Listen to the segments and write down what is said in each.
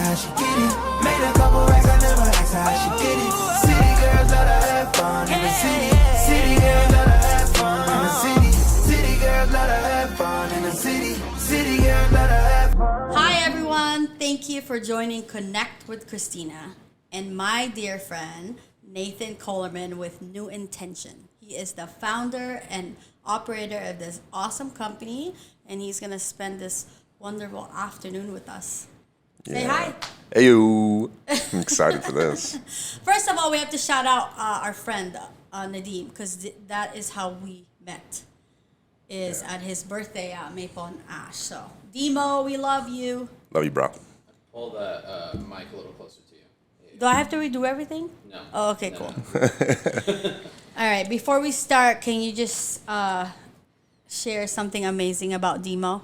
how she get it. Made a couple racks, I never asked her how she get it. City girls love to have fun in the city. City girls love to have fun in the city. City girls love to have fun in the city. City girls love to have fun. Hi everyone, thank you for joining Connect with Christina and my dear friend Nathan Kohlerman with NeuIntention. He is the founder and operator of this awesome company, and he's gonna spend this wonderful afternoon with us. Say hi. Heyo. I'm excited for this. First of all, we have to shout out our friend Nadim, because that is how we met. At his birthday at Maple and Ash. So, Demo, we love you. Love you, bro. Pull the mic a little closer to you. Do I have to redo everything? No. Oh, okay, No, cool. no. All right, before we start, can you just share something amazing about Demo?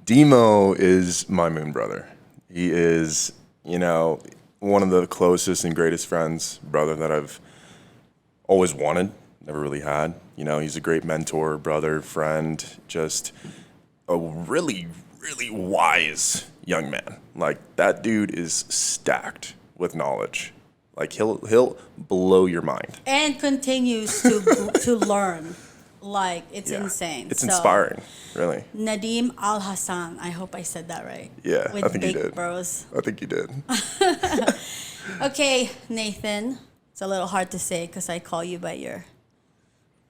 Demo is my moon brother. He is, one of the closest and greatest friends, brother, that I've always wanted, never really had. He's a great mentor, brother, friend, just a really, really wise young man. Like, that dude is stacked with knowledge. Like, he'll blow your mind. And continues to learn. Like, it's insane. It's inspiring, really. Nadim Al Hassan. I hope I said that right. Yeah, with I think you Big did. Bros. I think you did. Okay, Nathan. It's a little hard to say because I call you by your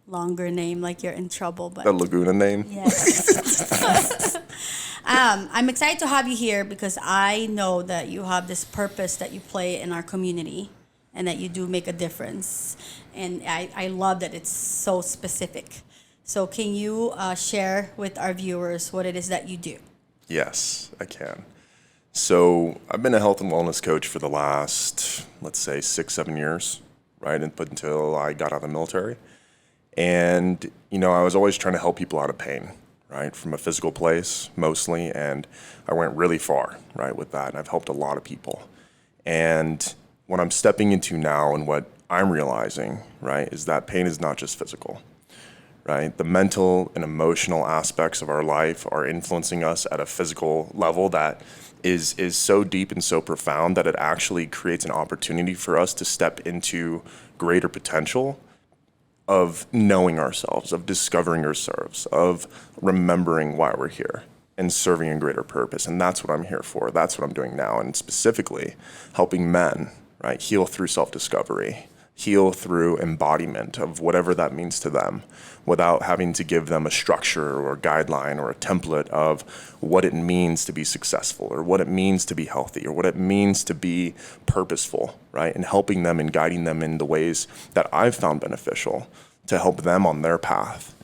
longer name, like you're in trouble. But The Laguna name? yes. I'm excited to have you here because I know that you have this purpose that you play in our community and that you do make a difference. And I love that it's so specific. So can you share with our viewers what it is that you do? Yes, I can. So I've been a health and wellness coach for the last, let's say, 6-7 years, right? Until I got out of the military. And, I was always trying to help people out of pain, right? From a physical place, mostly. And I went really far, right, with that. And I've helped a lot of people. And what I'm stepping into now and what I'm realizing, right, is that pain is not just physical, right? The mental and emotional aspects of our life are influencing us at a physical level that is so deep and so profound that it actually creates an opportunity for us to step into greater potential of knowing ourselves, of discovering ourselves, of remembering why we're here and serving a greater purpose. And that's what I'm here for. That's what I'm doing now. And specifically helping men, right, heal through self-discovery, heal through embodiment of whatever that means to them without having to give them a structure or a guideline or a template of what it means to be successful or what it means to be healthy or what it means to be purposeful, right? And helping them and guiding them in the ways that I've found beneficial to help them on their path,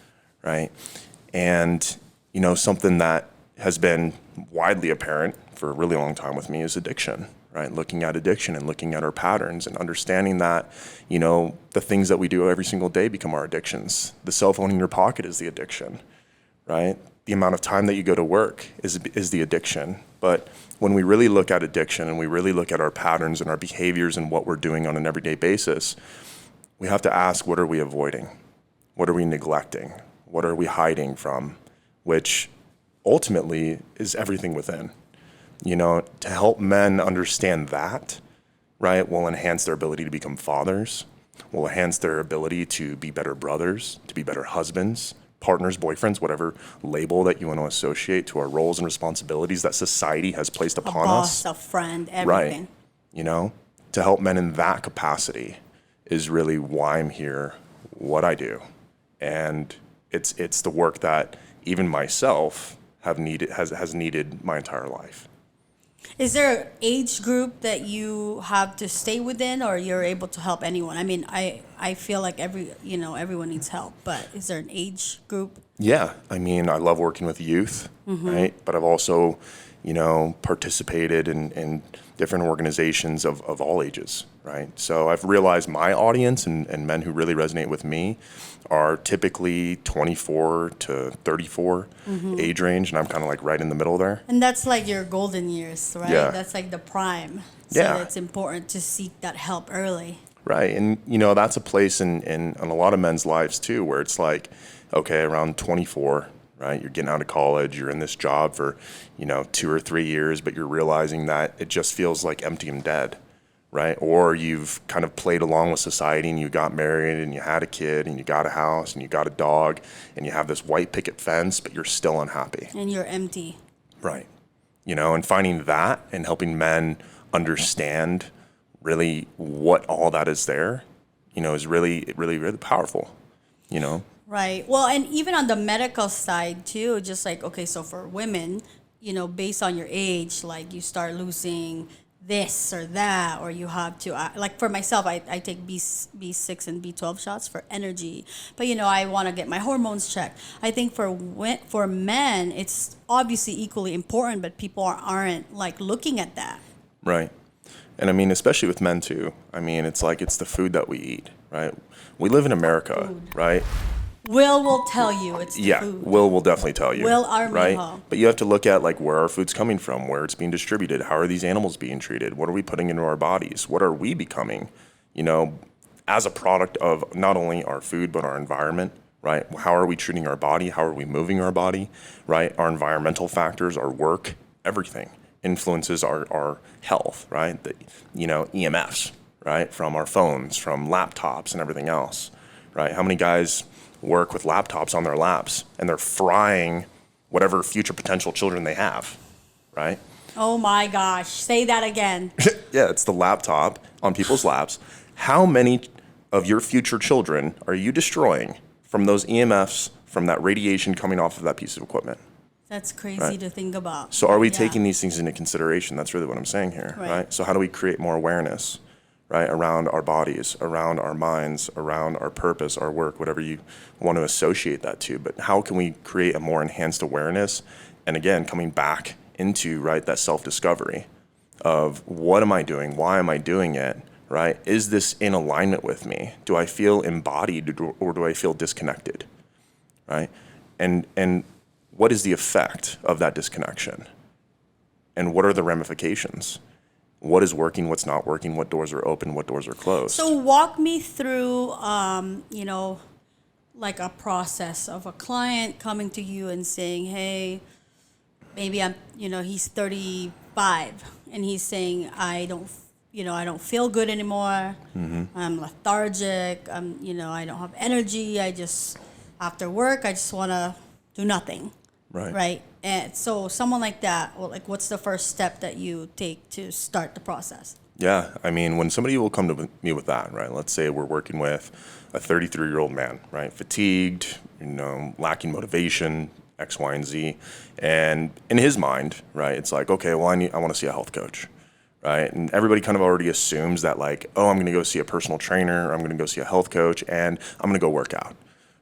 right? And, something that has been widely apparent for a really long time with me is addiction. Right, looking at addiction and looking at our patterns and understanding that, the things that we do every single day become our addictions. The cell phone in your pocket is the addiction, right? The amount of time that you go to work is the addiction. But when we really look at addiction and we really look at our patterns and our behaviors and what we're doing on an everyday basis, we have to ask, what are we avoiding? What are we neglecting? What are we hiding from? Which ultimately is everything within. To help men understand that, right, will enhance their ability to become fathers, will enhance their ability to be better brothers, to be better husbands, partners, boyfriends, whatever label that you want to associate to our roles and responsibilities that society has placed upon us. A boss, a friend, everything. Right. To help men in that capacity is really why I'm here, what I do. And it's the work that even myself has needed my entire life. Is there an age group that you have to stay within, or you're able to help anyone? I mean, I feel like everyone needs help, but is there an age group? Yeah, I love working with youth, right? But I've also, participated in different organizations of all ages, right? So I've realized my audience and men who really resonate with me are typically 24 to 34 age range, and I'm kind of like right in the middle there. And that's like your golden years, right? Yeah. That's like the prime. So Yeah. it's important to seek that help early. Right, and that's a place in a lot of men's lives too, where it's like, okay, around 24, right? You're getting out of college, you're in this job for, 2 or 3 years, but you're realizing that it just feels like empty and dead, right? Or you've kind of played along with society and you got married and you had a kid and you got a house and you got a dog and you have this white picket fence, but you're still unhappy. And you're empty. Right. And finding that and helping men understand really what all that is there, is really, really, really powerful, Right. Well, and even on the medical side too, just like, okay, so for women, based on your age, like you start losing this or that, or you have to, like for myself, I take B6 and B12 shots for energy, but I want to get my hormones checked. I think for men, it's obviously equally important, but people aren't like looking at that. Right. And I mean, especially with men too. I mean, it's like, it's the food that we eat, right? We live in America, right? Will tell you it's the food. Will definitely tell you. Will Armijo. Right? But you have to look at like where our food's coming from, where it's being distributed, how are these animals being treated, what are we putting into our bodies, what are we becoming, as a product of not only our food but our environment, right? How are we treating our body? How are we moving our body, right? Our environmental factors, our work, everything influences our health, right? The EMFs, right? From our phones, from laptops and everything else, right? How many guys work with laptops on their laps and they're frying whatever future potential children they have, right? Oh my gosh, say that again. Yeah, it's the laptop on people's laps. How many of your future children are you destroying from those EMFs, from that radiation coming off of that piece of equipment? That's crazy Right. to think about. So are we taking these things into consideration? That's really what I'm saying here, right? So how do we create more awareness, right, around our bodies, around our minds, around our purpose, our work, whatever you want to associate that to? But how can we create a more enhanced awareness? And again, coming back into, right, that self-discovery of what am I doing? Why am I doing it? Right? Is this in alignment with me? Do I feel embodied or do I feel disconnected? Right? And what is the effect of that disconnection? And what are the ramifications? What is working, what's not working, what doors are open, what doors are closed? So walk me through, like a process of a client coming to you and saying, hey, maybe he's 35 and he's saying, I don't feel good anymore. Mm-hmm. I'm lethargic. I don't have energy. After work, I just want to do nothing. Right. And so someone like that, well, like what's the first step that you take to start the process? Yeah. I mean, when somebody will come to me with that, right? Let's say we're working with a 33-year-old man, right? Fatigued, lacking motivation, X, Y, and Z. And in his mind, right, it's like, okay, well, I want to see a health coach. Right? And everybody kind of already assumes that like, oh, I'm going to go see a personal trainer, or I'm going to go see a health coach, and I'm going to go work out,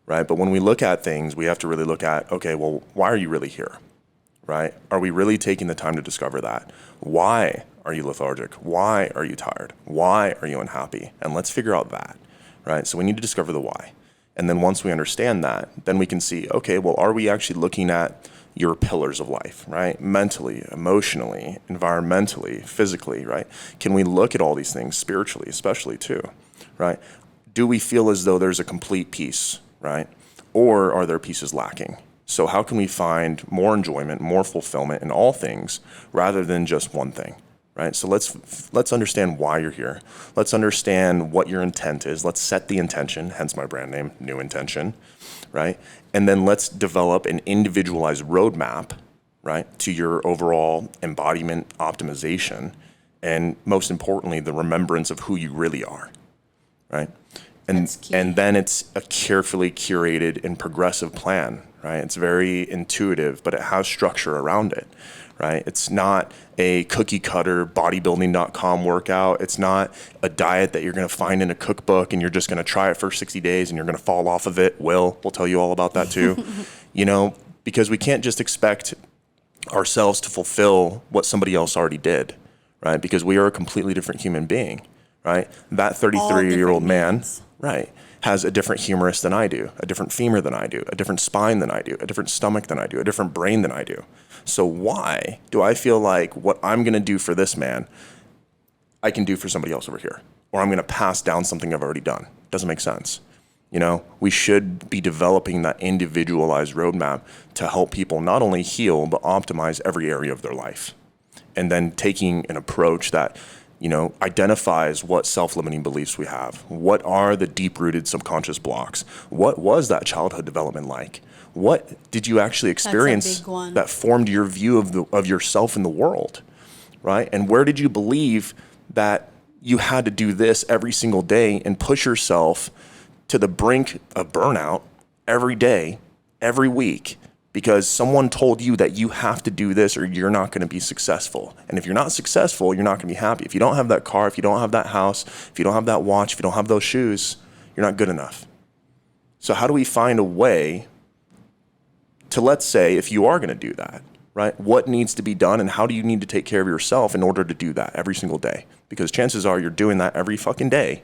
right? But when we look at things, we have to really look at, okay, well, why are you really here, right? Are we really taking the time to discover that? Why are you lethargic? Why are you tired? Why are you unhappy? And let's figure out that, right? So we need to discover the why. And then once we understand that, then we can see, okay, well, are we actually looking at your pillars of life, right? Mentally, emotionally, environmentally, physically, right? Can we look at all these things spiritually, especially too, right? Do we feel as though there's a complete peace, right? Or are there pieces lacking? So how can we find more enjoyment, more fulfillment in all things rather than just one thing, right? So let's understand why you're here. Let's understand what your intent is. Let's set the intention, hence my brand name, NeuIntention, right? And then let's develop an individualized roadmap, right, to your overall embodiment optimization, and most importantly, the remembrance of who you really are, right? And then it's a carefully curated and progressive plan, right? It's very intuitive, but it has structure around it, right? It's not a cookie cutter bodybuilding.com workout. It's not a diet that you're going to find in a cookbook and you're just going to try it for 60 days and you're going to fall off of it. We'll tell you all about that too, because we can't just expect ourselves to fulfill what somebody else already did, right? Because we are a completely different human being, right? That 33-year-old man, right, has a different humerus than I do, a different femur than I do, a different spine than I do, a different stomach than I do, a different brain than I do. So why do I feel like what I'm going to do for this man, I can do for somebody else over here? Or I'm going to pass down something I've already done? Doesn't make sense. You know, we should be developing that individualized roadmap to help people not only heal, but optimize every area of their life. And then taking an approach that, you know, identifies what self-limiting beliefs we have. What are the deep-rooted subconscious blocks? What was that childhood development like? What did you actually experience that formed your view of yourself in the world, right? And where did you believe that you had to do this every single day and push yourself to the brink of burnout every day, every week, because someone told you that you have to do this or you're not going to be successful. And if you're not successful, you're not going to be happy. If you don't have that car, if you don't have that house, if you don't have that watch, if you don't have those shoes, you're not good enough. So how do we find a way to, let's say, if you are going to do that, right? What needs to be done and how do you need to take care of yourself in order to do that every single day? Because chances are you're doing that every fucking day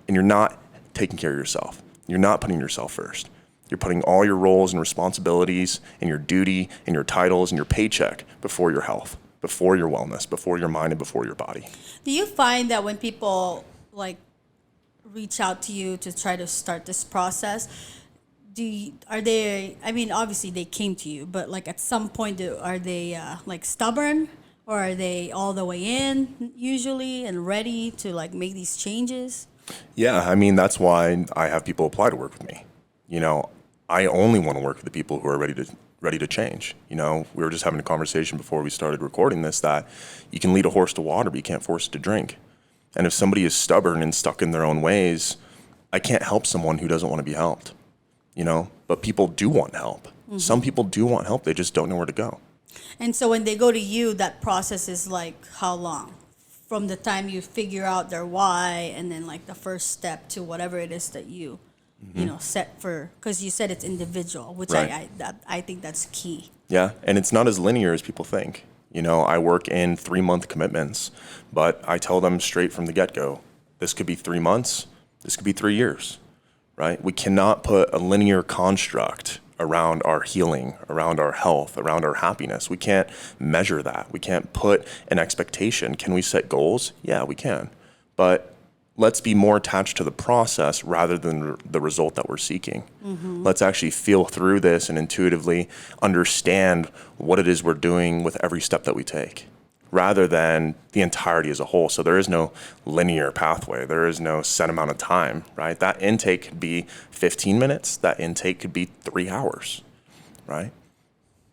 and you're not taking care of yourself. You're not putting yourself first. You're putting all your roles and responsibilities and your duty and your titles and your paycheck before your health, before your wellness, before your mind, and before your body. Do you find that when people like reach out to you to try to start this process, are they, I mean, obviously they came to you, but like at some point, are they like stubborn, or are they all the way in usually and ready to like make these changes? Yeah, I mean, that's why I have people apply to work with me. You know, I only want to work with the people who are ready to change. You know, we were just having a conversation before we started recording this that you can lead a horse to water, but you can't force it to drink. And if somebody is stubborn and stuck in their own ways, I can't help someone who doesn't want to be helped. You know, but people do want help. Mm-hmm. Some people do want help. They just don't know where to go. And so when they go to you, that process is like how long? From the time you figure out their why and then like the first step to whatever it is that you, you know, set for, because you said it's individual, which right. I think that's key. Yeah, and it's not as linear as people think. You know, I work in 3-month commitments, but I tell them straight from the get-go, this could be 3 months, this could be 3 years, right? We cannot put a linear construct around our healing, around our health, around our happiness. We can't measure that. We can't put an expectation. Can we set goals? Yeah, we can. But let's be more attached to the process rather than the result that we're seeking. Mm-hmm. Let's actually feel through this and intuitively understand what it is we're doing with every step that we take, rather than the entirety as a whole. So there is no linear pathway. There is no set amount of time, right? That intake could be 15 minutes. That intake could be 3 hours, right?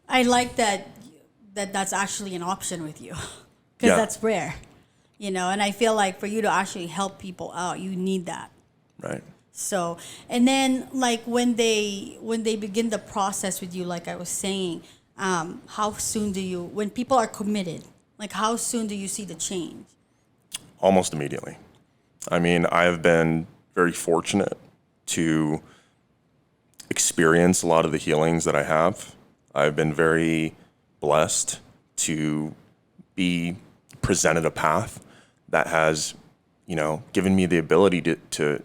I like that's actually an option with you, because that's rare, you know, and I feel like for you to actually help people out, you need that. Right. So, and then like when they begin the process with you, like I was saying, how soon when people are committed, like how soon do you see the change? Almost immediately. I mean, I have been very fortunate to experience a lot of the healings that I have. I've been very blessed to be presented a path that has, you know, given me the ability to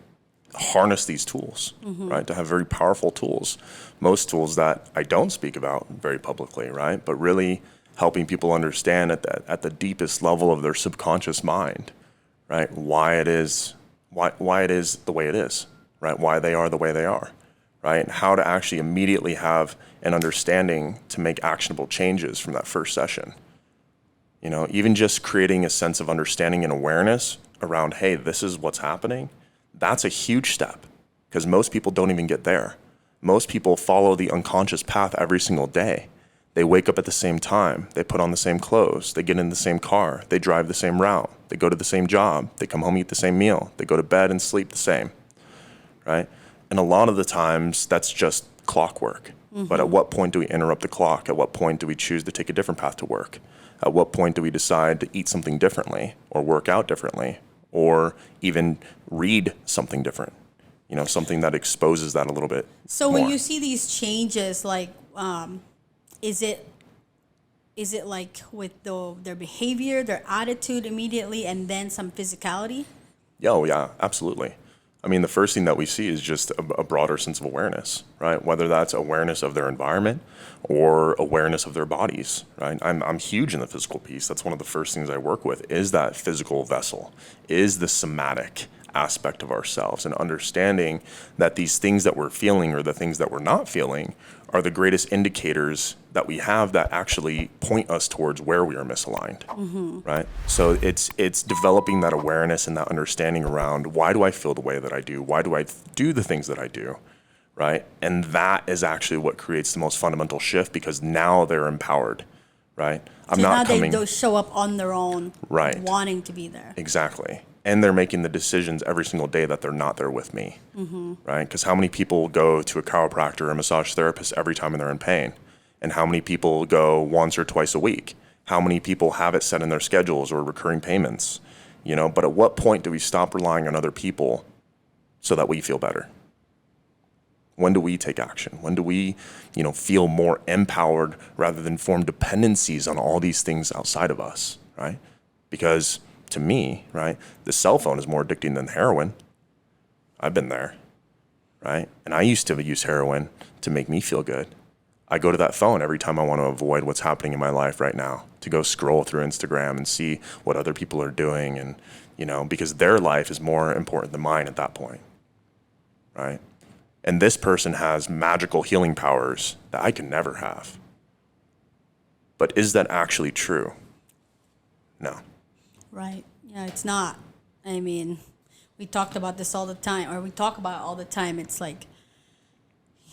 harness these tools, right? To have very powerful tools. Most tools that I don't speak about very publicly, right? But really helping people understand at the deepest level of their subconscious mind, right? Why it is the way it is, right? Why they are the way they are, right? And how to actually immediately have an understanding to make actionable changes from that first session. You know, even just creating a sense of understanding and awareness around, hey, this is what's happening. That's a huge step, because most people don't even get there. Most people follow the unconscious path every single day. They wake up at the same time. They put on the same clothes. They get in the same car. They drive the same route. They go to the same job. They come home, eat the same meal. They go to bed and sleep the same, right? And a lot of the times that's just clockwork. Mm-hmm. But at what point do we interrupt the clock? At what point do we choose to take a different path to work? At what point do we decide to eat something differently or work out differently or even read something different? You know, something that exposes that a little bit So more. when you see these changes, like, is it like with their behavior, their attitude immediately, and then some physicality? Oh, yeah, absolutely. I mean, the first thing that we see is just a broader sense of awareness, right? Whether that's awareness of their environment or awareness of their bodies, right? I'm huge in the physical piece. That's one of the first things I work with is that physical vessel, is the somatic aspect of ourselves, and understanding that these things that we're feeling or the things that we're not feeling are the greatest indicators that we have that actually point us towards where we are misaligned, right? So it's developing that awareness and that understanding around, why do I feel the way that I do? Why do I do the things that I do, right? And that is actually what creates the most fundamental shift, because now they're empowered, right? So now they show up on their own, right, wanting to be there. Exactly. And they're making the decisions every single day that they're not there with me, right? Because how many people go to a chiropractor or a massage therapist every time they're in pain? And how many people go once or twice a week? How many people have it set in their schedules or recurring payments? You know, but at what point do we stop relying on other people so that we feel better? When do we take action? When do we, feel more empowered rather than form dependencies on all these things outside of us, right? Because to me, right, the cell phone is more addicting than heroin. I've been there, right? And I used to use heroin to make me feel good. I go to that phone every time I want to avoid what's happening in my life right now, to go scroll through Instagram and see what other people are doing, and, because their life is more important than mine at that point, right? And this person has magical healing powers that I can never have. But is that actually true? No. Right. Yeah, it's not. I mean, we talked about this all the time, or we talk about it all the time. It's like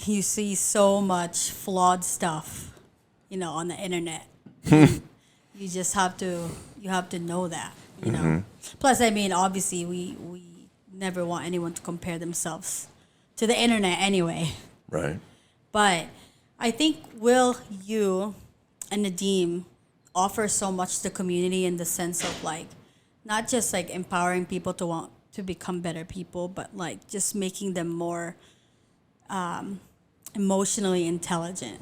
you see so much flawed stuff, on the internet. You just have to know that, Plus, I mean, obviously we never want anyone to compare themselves to the internet anyway. Right. But I think, Will, you and Nadim offer so much to the community in the sense of not just empowering people to want to become better people, but just making them more emotionally intelligent,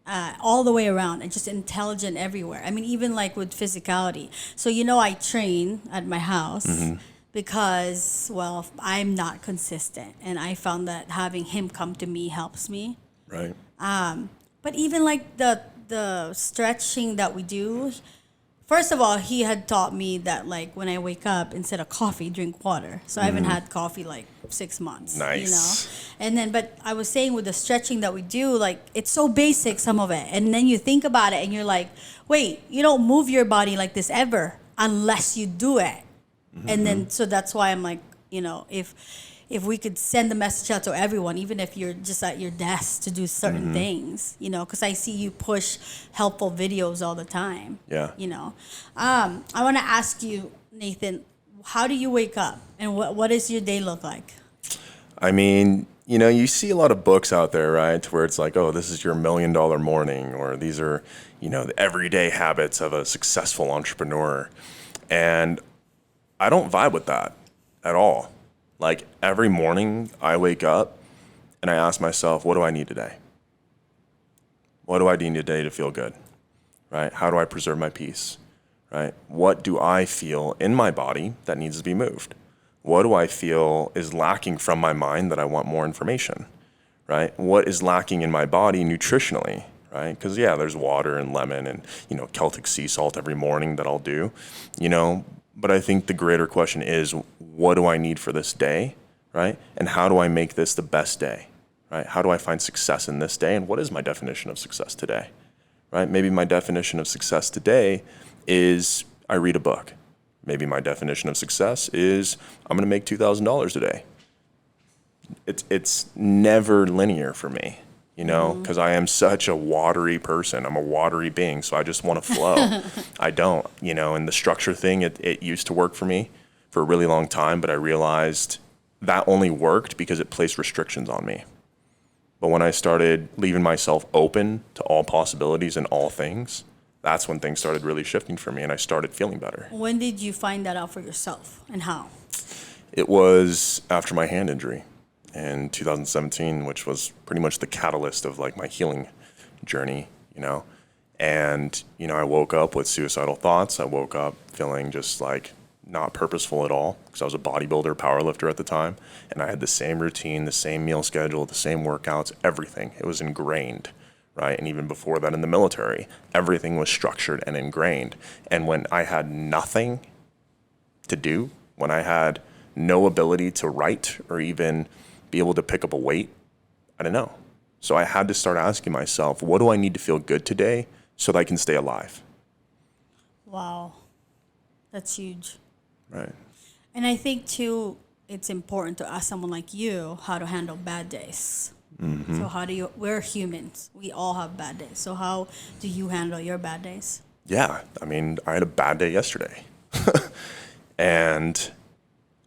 all the way around, and just intelligent everywhere. I mean, even with physicality. So, I train at my house because, well, I'm not consistent, and I found that having him come to me helps me. Right. But even the stretching that we do, first of all, he had taught me that when I wake up, instead of coffee, drink water. So I haven't had coffee 6 months. Nice. And then, but I was saying with the stretching that we do, it's so basic, some of it. And then you think about it and you're like, wait, you don't move your body like this ever unless you do it. And then, so that's why I'm if we could send the message out to everyone, even if you're just at your desk to do certain things, because I see you push helpful videos all the time. Yeah. I want to ask you, Nathan, how do you wake up, and what does your day look like? I mean, you see a lot of books out there, right, where it's oh, this is your $1 million morning, or these are, the everyday habits of a successful entrepreneur. And I don't vibe with that at all. Every morning I wake up and I ask myself, what do I need today? What do I need today to feel good, right? How do I preserve my peace, right? What do I feel in my body that needs to be moved? What do I feel is lacking from my mind that I want more information, right? What is lacking in my body nutritionally, right? Because, there's water and lemon and, Celtic sea salt every morning that I'll do, But I think the greater question is, what do I need for this day, right? And how do I make this the best day, right? How do I find success in this day? And what is my definition of success today, right? Maybe my definition of success today is I read a book. Maybe my definition of success is I'm going to make $2,000 today. It's never linear for me, because I am such a watery person. I'm a watery being, so I just want to flow. I don't, and the structure thing, it used to work for me for a really long time, but I realized that only worked because it placed restrictions on me. But when I started leaving myself open to all possibilities and all things, that's when things started really shifting for me, and I started feeling better. When did you find that out for yourself, and how? It was after my hand injury in 2017, which was pretty much the catalyst of my healing journey, And, I woke up with suicidal thoughts. I woke up feeling just not purposeful at all, because I was a bodybuilder, powerlifter at the time. And I had the same routine, the same meal schedule, the same workouts, everything. It was ingrained, right? And even before that in the military, everything was structured and ingrained. And when I had nothing to do when I had no ability to write or even be able to pick up a weight? I didn't know. So I had to start asking myself, what do I need to feel good today so that I can stay alive? Wow. That's huge. Right. And I think, too, it's important to ask someone like you how to handle bad days. Mm-hmm. So we're humans. We all have bad days. So how do you handle your bad days? Yeah. I mean, I had a bad day yesterday. And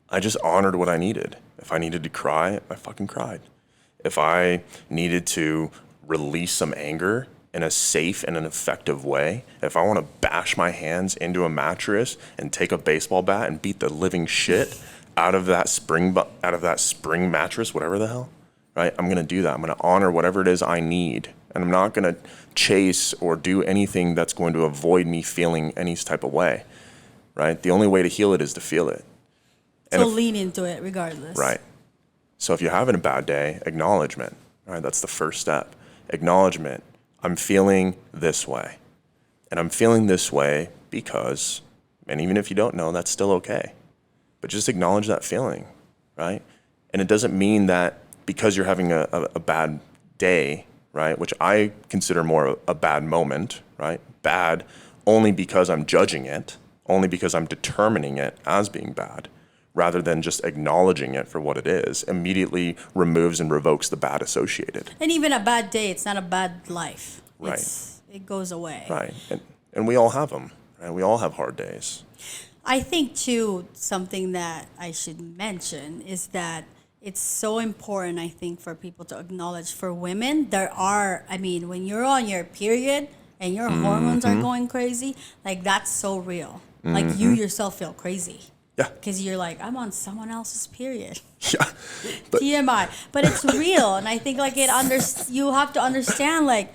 I just honored what I needed. If I needed to cry, I fucking cried. If I needed to release some anger in a safe and an effective way, if I want to bash my hands into a mattress and take a baseball bat and beat the living shit out of that spring mattress, whatever the hell, right? I'm going to do that. I'm going to honor whatever it is I need. And I'm not going to chase or do anything that's going to avoid me feeling any type of way, right? The only way to heal it is to feel it. So lean into it regardless. Right. So if you're having a bad day, acknowledgement, right? That's the first step. Acknowledgement. I'm feeling this way. And I'm feeling this way because, and even if you don't know, that's still okay. But just acknowledge that feeling, right? And it doesn't mean that because you're having a bad day, right, which I consider more a bad moment, right? Bad only because I'm judging it, only because I'm determining it as being bad, rather than just acknowledging it for what it is, immediately removes and revokes the bad associated. And even a bad day, it's not a bad life. Right. It goes away. Right. And we all have them, right? We all have hard days. I think, too, something that I should mention is that it's so important, I think, for people to acknowledge. For women, when you're on your period and your hormones are going crazy, like, that's so real. Like, you yourself feel crazy. Yeah. Because you're like, I'm on someone else's period. Yeah. But TMI. But it's real. And I think, like, you have to understand, like,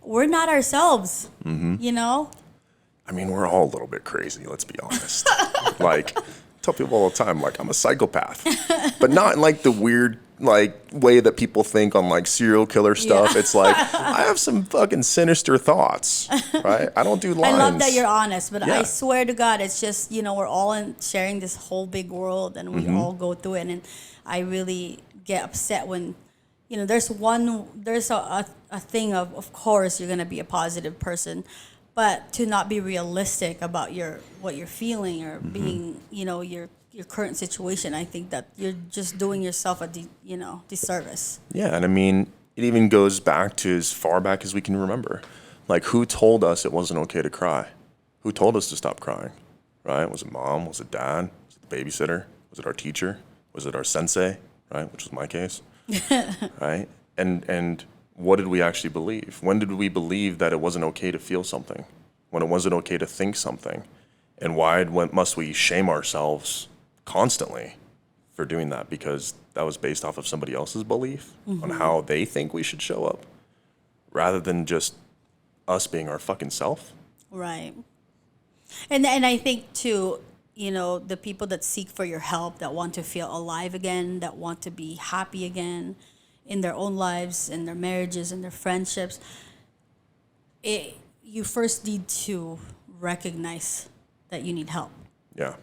we're not ourselves, you know? I mean, we're all a little bit crazy, let's be honest. Like, I tell people all the time, like, I'm a psychopath. But not in, like, the weird, like, way that people think on, like, serial killer stuff. Yeah. It's like, I have some fucking sinister thoughts, right? I don't do lines. I love that you're honest, but Yeah. I swear to God, it's just, we're all sharing this whole big world, and we all go through it. And I really get upset when, there's a thing of course, you're going to be a positive person, but to not be realistic about what you're feeling or being, your current situation, I think that you're just doing yourself a disservice. Yeah, and I mean, it even goes back to as far back as we can remember. Like, who told us it wasn't okay to cry? Who told us to stop crying, right? Was it mom? Was it dad? Was it the babysitter? Was it our teacher? Was it our sensei, right? Which was my case, right? And what did we actually believe? When did we believe that it wasn't okay to feel something? When it wasn't okay to think something? And why must we shame ourselves constantly for doing that? Because that was based off of somebody else's belief on how they think we should show up, rather than just us being our fucking self. Right. And I think, too, the people that seek for your help, that want to feel alive again, that want to be happy again in their own lives, in their marriages, in their friendships, you first need to recognize that you need help. Yeah.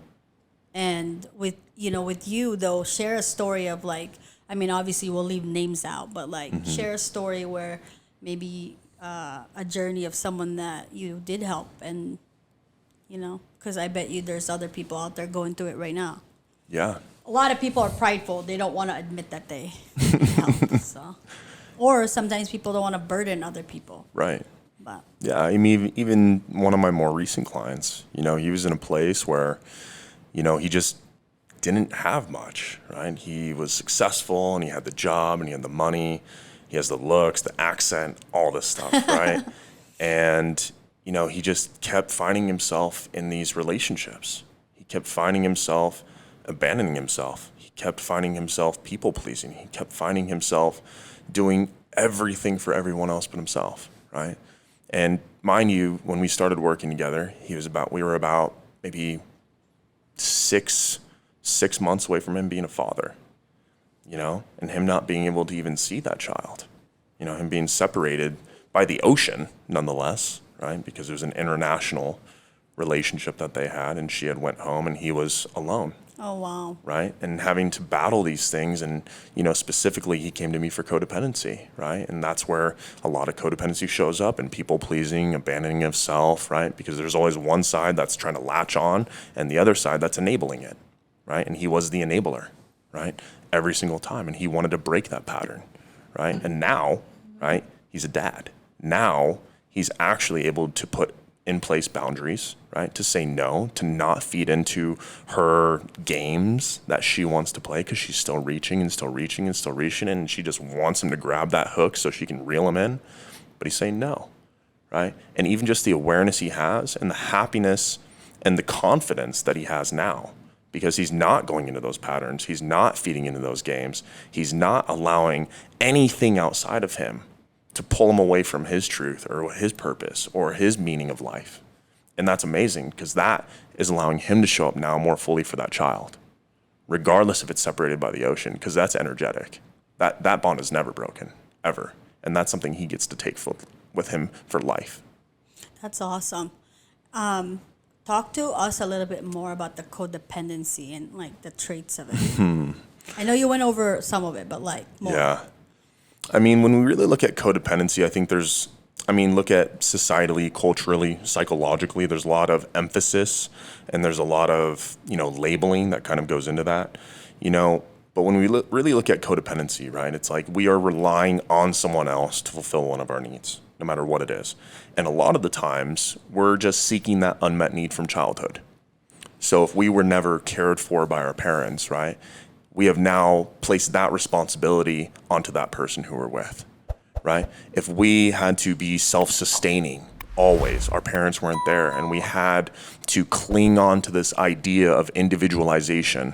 And with you, though, share a story of, like, obviously we'll leave names out, but, like, share a story where maybe a journey of someone that you did help, and, because I bet you there's other people out there going through it right now. Yeah. A lot of people are prideful. They don't want to admit that they need help. So. Or sometimes people don't want to burden other people. Right. But Yeah, I mean, even one of my more recent clients, he was in a place where, he just didn't have much, right? He was successful, and he had the job, and he had the money, he has the looks, the accent, all this stuff, right? And, he just kept finding himself in these relationships. He kept finding himself abandoning himself. He kept finding himself people-pleasing. He kept finding himself doing everything for everyone else but himself, right? And mind you, when we started working together, we were about maybe six months away from him being a father, and him not being able to even see that child, him being separated by the ocean nonetheless, right? Because it was an international relationship that they had, and she had went home and he was alone. Oh, wow. Right? And having to battle these things. And, you know, specifically, he came to me for codependency, right? And that's where a lot of codependency shows up, and people pleasing, abandoning of self, right? Because there's always one side that's trying to latch on and the other side that's enabling it, right? And he was the enabler, right? Every single time. And he wanted to break that pattern, right? And now, right, he's a dad. Now he's actually able to put in place boundaries, right? To say no, to not feed into her games that she wants to play because she's still reaching and still reaching and still reaching, and she just wants him to grab that hook so she can reel him in. But he's saying no, right? And even just the awareness he has and the happiness and the confidence that he has now, because he's not going into those patterns, he's not feeding into those games, he's not allowing anything outside of him to pull him away from his truth or his purpose or his meaning of life. And that's amazing, because that is allowing him to show up now more fully for that child, regardless if it's separated by the ocean, because that's energetic. That bond is never broken, ever. And that's something he gets to take with him for life. That's awesome. Talk to us a little bit more about the codependency and like the traits of it. I know you went over some of it, but like more. Yeah. I mean, when we really look at codependency, I think look at societally, culturally, psychologically, there's a lot of emphasis and there's a lot of, you know, labeling that kind of goes into that, you know. But when we really look at codependency, right, it's like we are relying on someone else to fulfill one of our needs, no matter what it is. And a lot of the times, we're just seeking that unmet need from childhood. So if we were never cared for by our parents, right, we have now placed that responsibility onto that person who we're with, right? If we had to be self-sustaining always, our parents weren't there, and we had to cling on to this idea of individualization,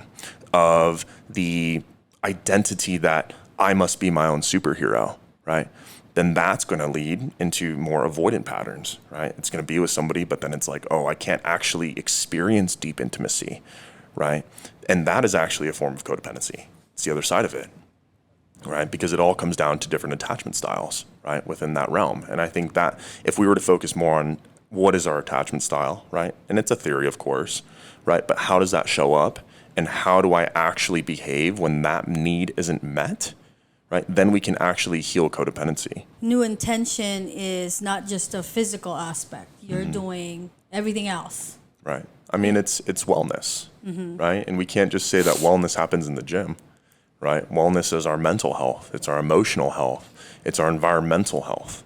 of the identity that I must be my own superhero, right? Then that's going to lead into more avoidant patterns, right? It's going to be with somebody, but then it's like, oh, I can't actually experience deep intimacy, right? And that is actually a form of codependency. It's the other side of it, right? Because it all comes down to different attachment styles, right, within that realm. And I think that if we were to focus more on what is our attachment style, right? And it's a theory, of course, right? But how does that show up? And how do I actually behave when that need isn't met, right? Then we can actually heal codependency. NeuIntention is not just a physical aspect. You're doing everything else. Right. I mean, it's wellness, right? And we can't just say that wellness happens in the gym, right? Wellness is our mental health. It's our emotional health. It's our environmental health.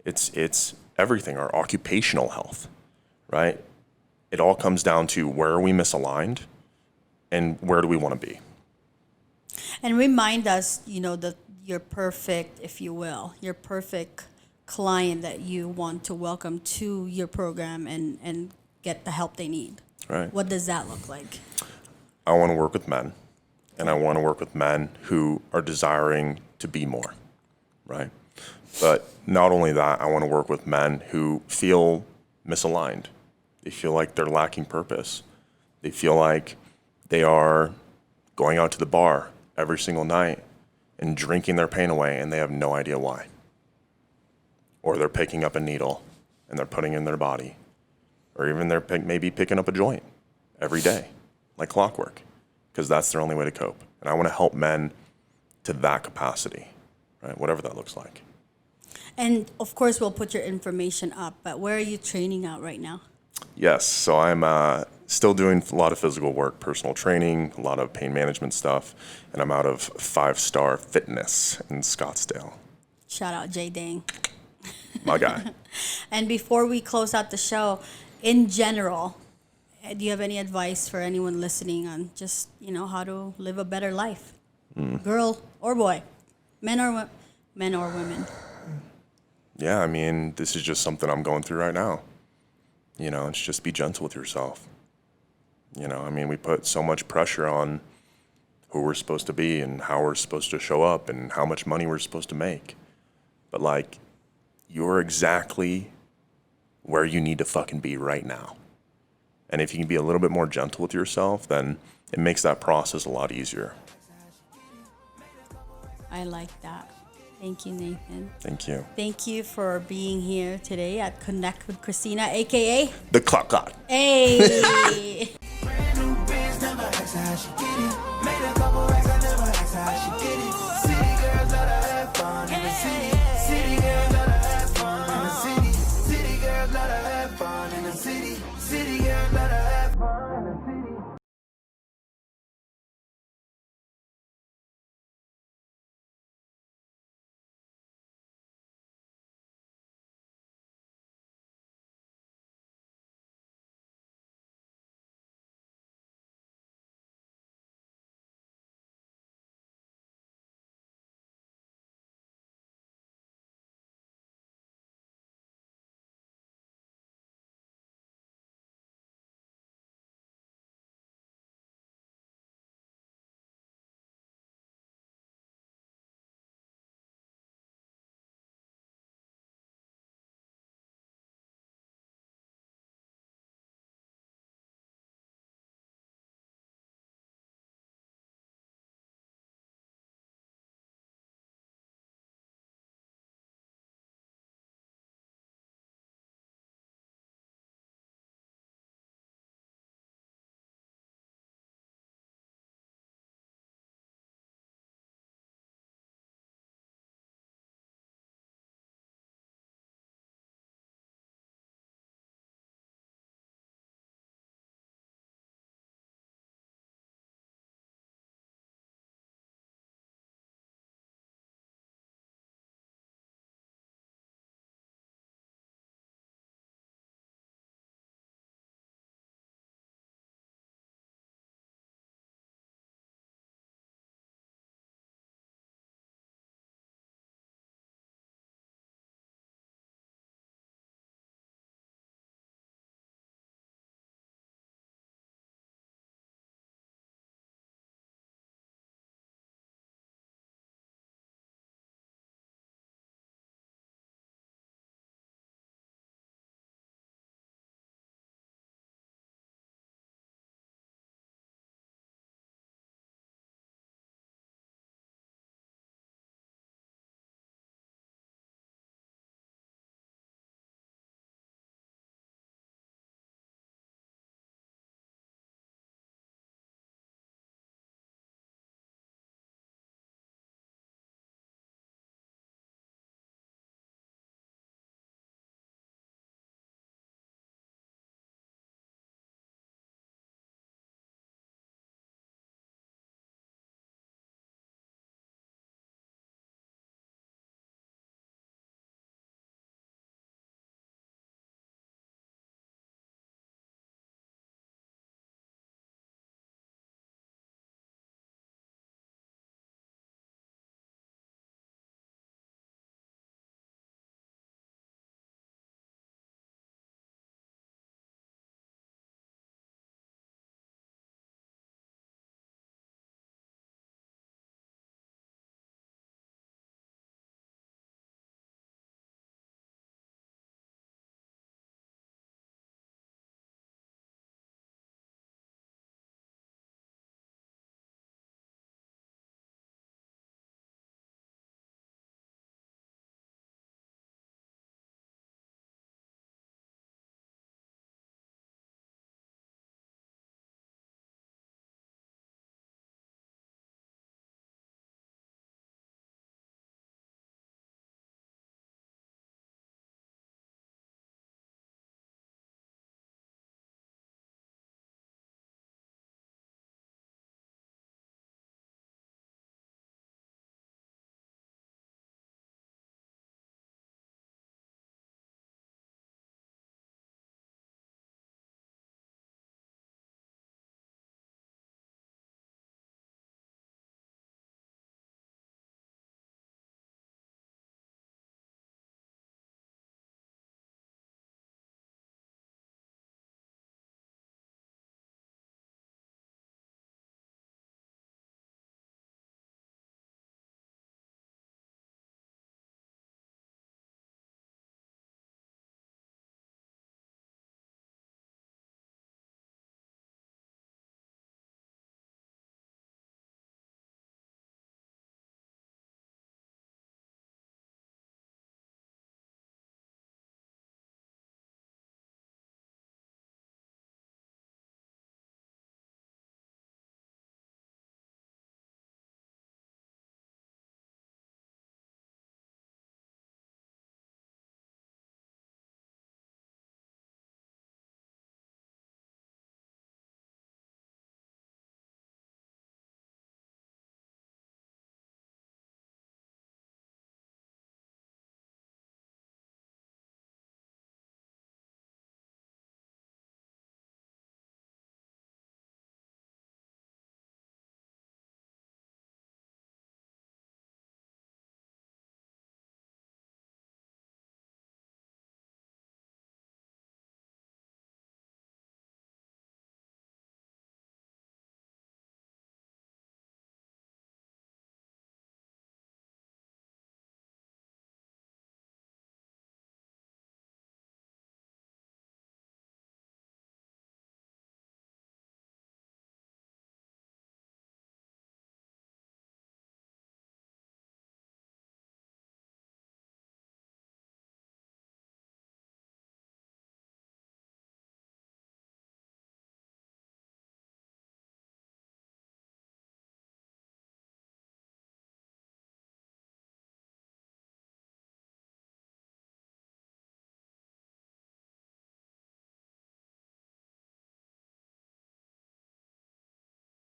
It's everything, our occupational health, right? It all comes down to where are we misaligned and where do we want to be? And remind us, you know, that you're perfect, if you will, your perfect client that you want to welcome to your program and get the help they need. Right. What does that look like? I want to work with men, and I want to work with men who are desiring to be more, right? But not only that, I want to work with men who feel misaligned. They feel like they're lacking purpose. They feel like they are going out to the bar every single night and drinking their pain away, and they have no idea why. Or they're picking up a needle and they're putting it in their body. Or even they're maybe picking up a joint every day, like clockwork, because that's their only way to cope. And I want to help men to that capacity, right? Whatever that looks like. And of course, we'll put your information up, but where are you training out right now? Yes, so I'm still doing a lot of physical work, personal training, a lot of pain management stuff, and I'm out of 5 Star Fitness in Scottsdale. Shout out Jay Dang. My guy. And before we close out the show, in general, do you have any advice for anyone listening on just, you know, how to live a better life? Girl or boy, men or women? Yeah, I mean, this is just something I'm going through right now. You know, it's just be gentle with yourself. You know, I mean, we put so much pressure on who we're supposed to be and how we're supposed to show up and how much money we're supposed to make. But, like, you're exactly where you need to fucking be right now. And if you can be a little bit more gentle with yourself, then it makes that process a lot easier. I like that. Thank you, Nathan. Thank you. Thank you for being here today at Connect with Christina, a.k.a. The Clock God. Hey! Brand new Benz, never asked how she get it.